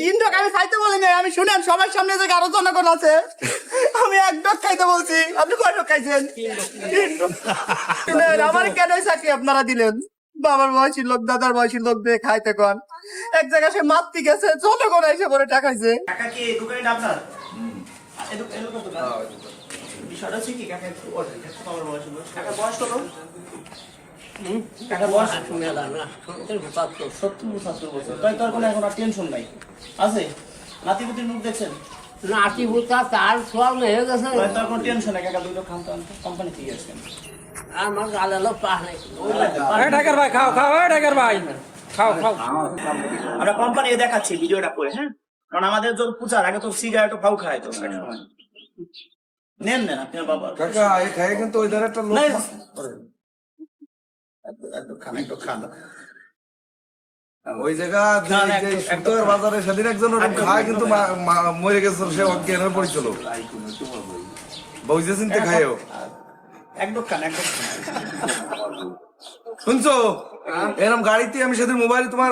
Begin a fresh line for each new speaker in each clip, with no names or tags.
তিন ডক আমি খাইতে বলি না, আমি শুনেন সবার সামনে যে আরো জনগণ আছে, আমি এক ডক খাইতে বলছি, আপনি কয় ডক খাইছেন? শুনেন আমার কেন চাকরি আপনারা দিলেন? বাবার বয়সী লোক, দাদার বয়সী লোক দিয়ে খাইতে কন, এক জায়গায় সে মাতৃ গেছে, জনগণ এসে পরে টাকাইছে।
কাকা কি দোকানটা আপনার? বিষয়টা হচ্ছে কি কাকা একটু ওঠেন, বাবার বয়স হলো। কাকা বয়স কত? কাকা বয়স 70-75 বছর। তাই তোর কোনো এখন আর টেনশন নাই আছে? নাতিপুতির মুখ দেখছেন?
নাতি বুতা তার সব হয়ে গেছে।
তাই তোর কোনো টেনশন নাই কাকা, দুটো খাম তো কোম্পানি থেকে আসছেন।
আমার গালে পাহ নাই।
ঢাকার ভাই খাও খাও, ঢাকার ভাই খাও খাও।
আমরা কোম্পানি দেখাচ্ছি ভিডিওটা করে, হ্যাঁ? কারণ আমাদের যত পূজার আগে তো সিগারেট ফাউ খায় তো এক সময়। নেন নেন আপনার বাবা
কাকা এই খায় কিন্তু ওই ধারে একটা লোক
নাই। একটু খান একটু খান।
ওই জায়গা যে সুতোর বাজারে সেদিন একজন ওরকম খায় কিন্তু মরে গেছে, সে অজ্ঞান হয়ে পড়েছিল। বউজে চিনতে খায়ও
একদম খান একদম খান।
শুনছো? এরকম গাড়িতে আমি সেদিন মোবাইলে তোমার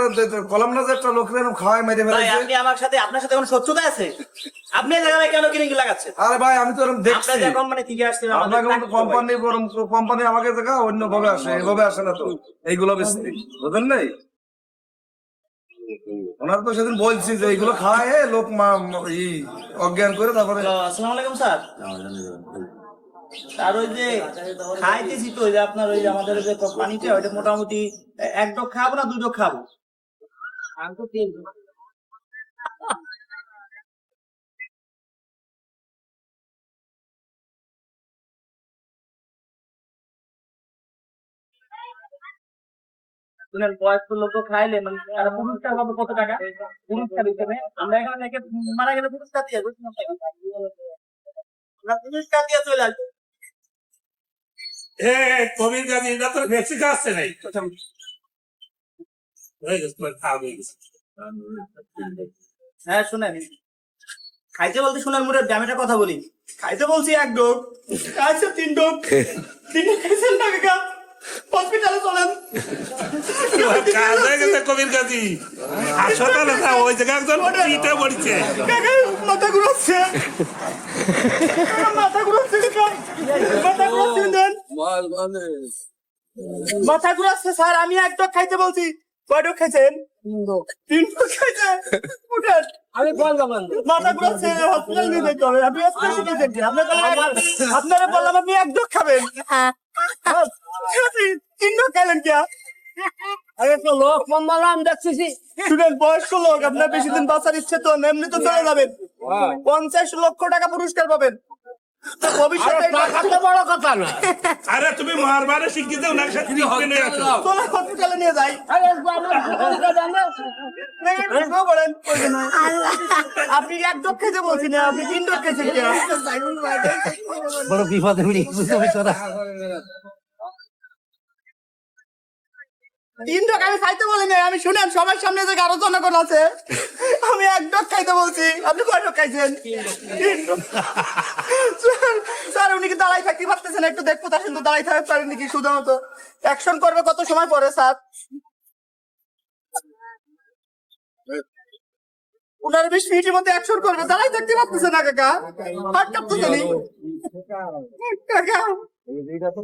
কলাম না যে একটা লোক এরকম খাওয়াই মেরে
ভাই
ফেলেছে।
আপনি আমার সাথে, আপনার সাথে কোনো শত্রুতা আছে? আপনি এই জায়গায় কেন কিনে লাগাচ্ছেন?
আরে ভাই আমি তো এরকম দেখছি,
আপনার যে কোম্পানি থেকে আসছে
আপনাকে মতো কোম্পানি আমাকে দেখা অন্য ভাবে আসে, এইভাবে আসে না তো। এইগুলো বেশি বুঝলেন নাই? ওনারা তো সেদিন বলছি যে এইগুলো খায় লোক অজ্ঞান করে তারপরে।
আসসালামু আলাইকুম স্যার। আর ওই যে খাইতেছি তো ওই যে আপনার ওই যে আমাদের যে পানিটা ওইটা মোটামুটি এক ডক খাবো না দুই ডক খাবো?
আমি তো তিন
শুনেন বয়স্ক লোক খাইলে মানে তারা পুরস্কার পাবে কত টাকা? পুরস্কার হিসেবে আমরা এখানে থেকে মারা গেলে পুরস্কার দিয়ে পুরস্কার দিয়ে চলে আসবো।
কবির গাজী এটা তো মেক্সিকো আসছে নাই। হয়ে গেছে তোমার খাওয়া হয়ে গেছে।
হ্যাঁ শুনেন, খাইতে বলতে শোনার মুড়ের দামেটা কথা বলি। খাইতে বলছি এক ডোক, খাইছে তিন ডোক। তিন ডোক খাইছেন না কাকা? হসপিটালে চলেন।
কাজ হয়ে গেছে কবির গাজী, হাসপাতালে যাও, ওই জায়গায় একজন পিঠে পড়ছে।
কাকা মাথা ঘুরাচ্ছে, মাথা ঘুরাচ্ছে কাকা, মাথা ঘুরাচ্ছে দেন। মাথা ঘুরাচ্ছে স্যার, আমি এক ডোক খাইতে বলছি। কয় ডোক খাইছেন? তিন ডোক খাইছে। উঠেন।
আমি বললাম
মাথা ঘুরাচ্ছে, হসপিটাল নিয়ে যেতে হবে। আপনি হসপিটালে নিয়ে যেতে, আপনারা বললাম আপনি এক ডোক খাবেন। তিন ডোক খাইলেন কে?
আরে তো লোক মামলাম দেখতেছি।
শুনেন বয়স্ক লোক, আপনার বেশি দিন বাঁচার ইচ্ছে তো এমনি তো চলে যাবেন। 50 লক্ষ টাকা পুরস্কার পাবেন। তো ভবিষ্যতে
টাকাটা বড় কথা না।
আরে তুমি মারবারে শিখিতে ওনার সাথে ট্রিটমেন্টে আছো।
চলে হসপিটালে নিয়ে যাই।
আরে আমার দোকানটা জানো?
বলেন আপনি এক ডোক খেতে বলছি না, আপনি তিন ডোক খেয়েছেন কে?
বড় বিপদে পড়ি বুঝতে পারছো না?
তিন ডক আমি খাইতে বলি না, আমি শুনেন সবার সামনে যে আরো জনগণ আছে, আমি এক ডক খাইতে বলছি, আপনি কয় ডক খাইছেন? স্যার উনি কি দাঁড়াই থাকতে পারতেছেন? একটু দেখবো তা কিন্তু দাঁড়াই থাকতে পারেন নাকি? শুধুমাত্র অ্যাকশন করবে কত সময় পরে স্যার? উনার 20 মিনিটের মধ্যে অ্যাকশন করবে, দাঁড়াই থাকতে পারতেছে না কাকা, হাত কাঁপতেছে নি কাকা,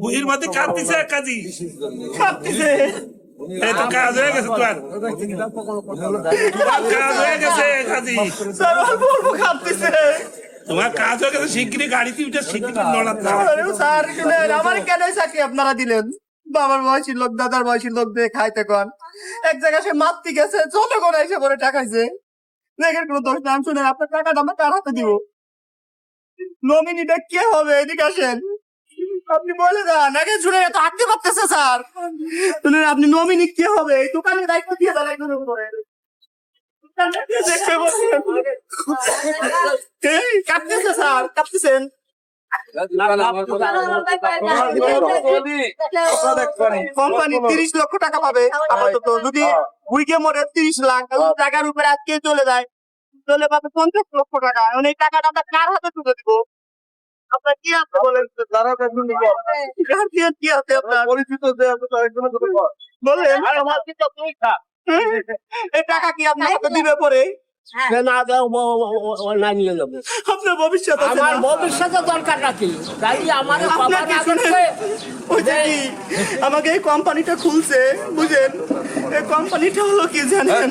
বুঝির মধ্যে কাঁদতেছে কাজী,
কাঁপতেছে।
এই তো কাজ হয়ে গেছে তোমার, কাজ হয়ে গেছে কাজী,
স্যার আর বলবো, কাঁপতেছে।
তোমার কাজ হয়ে গেছে। শিগগিরই গাড়িতে উঠে শিগগিরই নড়াতে হবে।
স্যার শুনেন আমার কেন চাকরি আপনারা দিলেন? বাবার বয়সী লোক, দাদার বয়সী লোক দিয়ে খাইতে কন, এক জায়গায় সে মাতৃ গেছে, জনগণ এসে পরে টাকাইছে। দেখেন কোনো দোষ নাম শুনে আপনার টাকাটা আমরা কার হাতে দিব? নমিনিটা কে হবে? এদিকে আসেন, আপনি বলে দেন। আগে শুনে এত হাঁটতে পারতেছে স্যার, শুনেন আপনি নমিনি কে হবে? এই দোকানের দায়িত্ব দিয়ে দেন একজন উপরে। দেখবে বলছেন। এই, কাঁপতেছে স্যার, কাঁপতেছেন। কোম্পানি 30 লক্ষ টাকা পাবে আপাতত, যদি উইকে মরে 30 লাখ টাকার উপরে আজকে চলে যায়, চলে পাবে 50 লক্ষ টাকা। এখন এই টাকাটা আমরা কার হাতে তুলে দিব? আপনার কি আছে বলেন? কি আছে আপনার
পরিচিত যে আছে তার একজনের কথা বল।
বলেন?
আর আমার কি তো তুই খা।
এই টাকা কি আপনার হাতে দিবে পরে?
সে না দেয় ও না নিয়ে যাবে।
আপনার ভবিষ্যৎ আছে
আমার
না?
ভবিষ্যতে দরকার নাকি তাই আমার
আপনাকে শুনে ওই যে কি আমাকে এই কোম্পানিটা খুলছে বুঝেন, এই কোম্পানিটা হলো কি জানেন?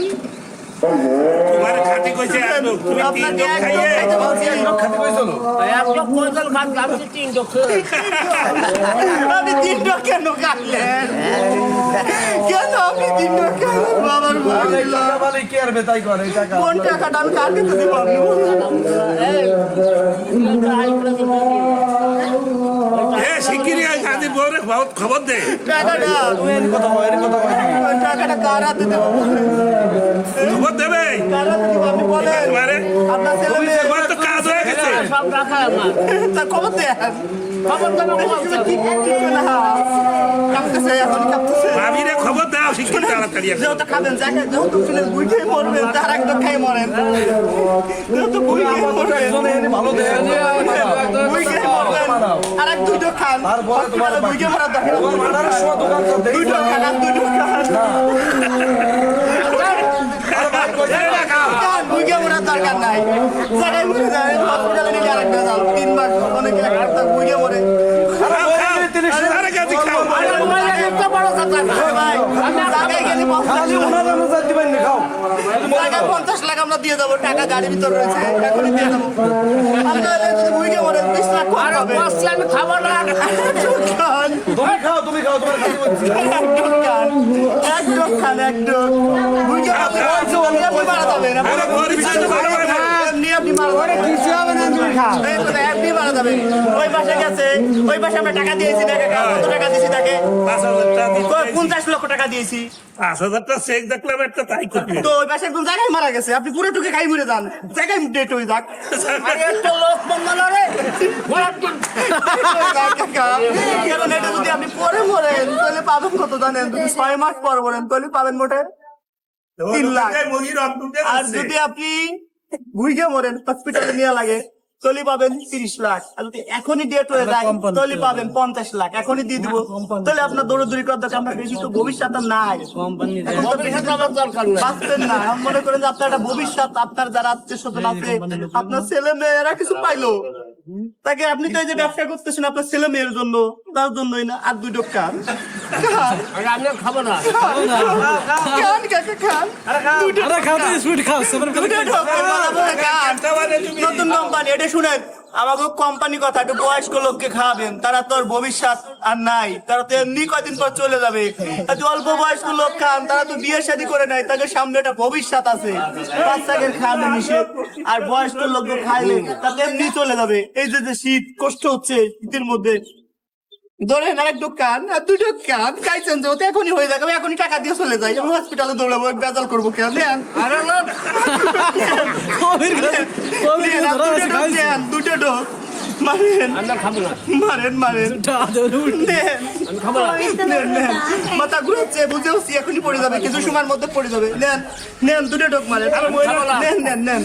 তোমার খাতি কইছে এক লোক, তুমি তিন
আপনাকে
লোক
এক
খাইয়ে
লোক খাইতে বলছি।
খাতে কইছিল
একদম কোয়েল খান আমি 3 ডক্টর
আপনি 3 ডোক কেন কাটলেন? কেন আপনি 3 ডোক খাইলেন? বাবার ভয় লাগলো।
টাকা বালি কি আর বেতাই করে এই টাকা
কোন টাকাটা আমি কার কাছে দিব আপনি বলুন?
এ শিগগিরই আয় গাজীর বউরে খবর দে।
টাকাটা
এর কথা কয় এর কথা কয়
ওই টাকাটা কার হাতে দেবো?
খবর দেবে
কার হাতে দিব আপনি বলেন?
তোমারে
আপনার ছেলে মেয়ে
তোমার তো কাজ হয়ে গেছে।
সব রাখা আমার
তার খবর দেন।
খবর দেবো
কাঁপতেছে, এখন কাঁপতেছে।
ভাবিরে খবর দাও শিগগির তাড়াতাড়ি আসো।
যেহেতু খাবেন জায়গা যেহেতু ছিলেন বুঝে মরবেন, তার একদম খাই মরেন। যেহেতু বুঝে মরবেন,
একজনে এনে ভালো দেয়
বুঝে মরবেন, আর এক দুটো খান।
তারপরে তোমার
বুঝে মরার দরকার নেই।
তোমার মার্ডারের সময় দোকান তো দেই
দুটো খান আর দুটো খান। খান, বুঝে মরার দরকার নাই। জায়গায় মরে যায়, হসপিটালে নিলে আরেকটা যাও। 3 মাস অনেকে একটা বুঝে মরে।
খাও, খাও। আরে গাজী খাও।
একটা বড় কথা না
ভাই, জায়গায় গেলে 50 লাখ।
ওনার জন্য যাইতে পারেন না খাও
জায়গায় 50 লাখ আমরা দিয়ে দেবো, টাকা গাড়ির ভিতর রয়েছে, এখনই দিয়ে দেবো। আপনারা যদি বুঝে মরেন 20 লাখ কম
আরে
পাবেন।
বসলে আমি খাবো না
খান,
তুমি খাও তোমার কাছে বলছি
একদম খান, একদম খান, একদম। বুঝে মরলে আপনি মারা যাবেন।
আরে গরিব ছেলে ভালো হয় না।
এমনি আপনি মারা যাবেন। এই তো এমনি মারা যাবেন। ওই পাশে গেছে, ওই পাশে আমরা টাকা দিয়েছি দেখে, কত টাকা দিয়েছি তাকে?
5,000 টাকা দিতে চাইছি।
50 লক্ষ টাকা দিয়েছি।
5,000 টাকা চেক দেখলাম একটা তাই করবি।
তো ওই পাশে একদম জায়গায় মারা গেছে, আপনি পুরো টুকে খাই মরে যান, জায়গায় ডেট হয়ে যাক।
আরে একটা লোক বন্ধ রে
কারণ এটা যদি আপনি পরে মরেন তাহলে পাবেন কত জানেন? যদি 6 মাস পর মরেন তাহলে পাবেন মোটে 3 লাখ।
মুগির অন্তরে
আর
আছে।
যদি আপনি বুঝে মরেন হসপিটালে নিয়ে লাগে তাহলে পাবেন 30 লাখ। আর যদি এখনই ডেট হয়ে যায় তাহলে পাবেন 50 লাখ। এখনই দিয়ে দিব, তাহলে আপনার দৌড়দৌড়ি করার দরকার, আপনার বেশি তো ভবিষ্যৎ আর নাই। এখন তো বেশি
দরকার নাই
বাঁচতেন না। আমি মনে করেন যে আপনার একটা ভবিষ্যৎ, আপনার যারা আত্মীয় স্বজন আছে, আপনার ছেলে মেয়েরা কিছু পাইলো, তাকে আপনি তো এই যে ব্যবসা করতেছেন আপনার ছেলে মেয়ের জন্য, তার জন্যই না। আর 2 টোক খান, খান,
আরে আমি খাবো না
খান, কাকা খান। দুটো টোক বানাবো, খান। নতুন কোম্পানি, এটা শুনেন আমাকে কোম্পানি কথা, একটু বয়স্ক লোককে খাওয়াবেন, তারা তোর ভবিষ্যৎ আর নাই, তারা তো এমনি কয়দিন পর চলে যাবে। আর যে অল্প বয়স্ক লোক খান, তারা তো বিয়ে শাদী করে নাই, তাদের সামনে একটা ভবিষ্যৎ আছে। বাচ্চাকে খাওয়ানো নিষেধ, আর বয়স্ক লোক খাইলে তাতে এমনি চলে যাবে। এই যে যে শীত কষ্ট হচ্ছে শীতের মধ্যে, ধরেন আর এক দোকান আর 2 টোক খান, খাইছেন যে ওতে এখনই হয়ে যাবে, এখনই টাকা দিয়ে চলে যাই, আমি হসপিটালে দৌড়াবো, বেজাল করবো কেন? দেন
আরে না
দুটো ডোক মারেন,
আমি খাবো না
মারেন, মারেন, নেন।
আমি খাবো না
নেন, নেন। মাথা ঘুরাচ্ছে, বুঝেওছি এখনই পড়ে যাবে, কিছু সময়ের মধ্যে পড়ে যাবে। নেন, নেন, 2 ডোক মারেন, নেন, নেন, নেন।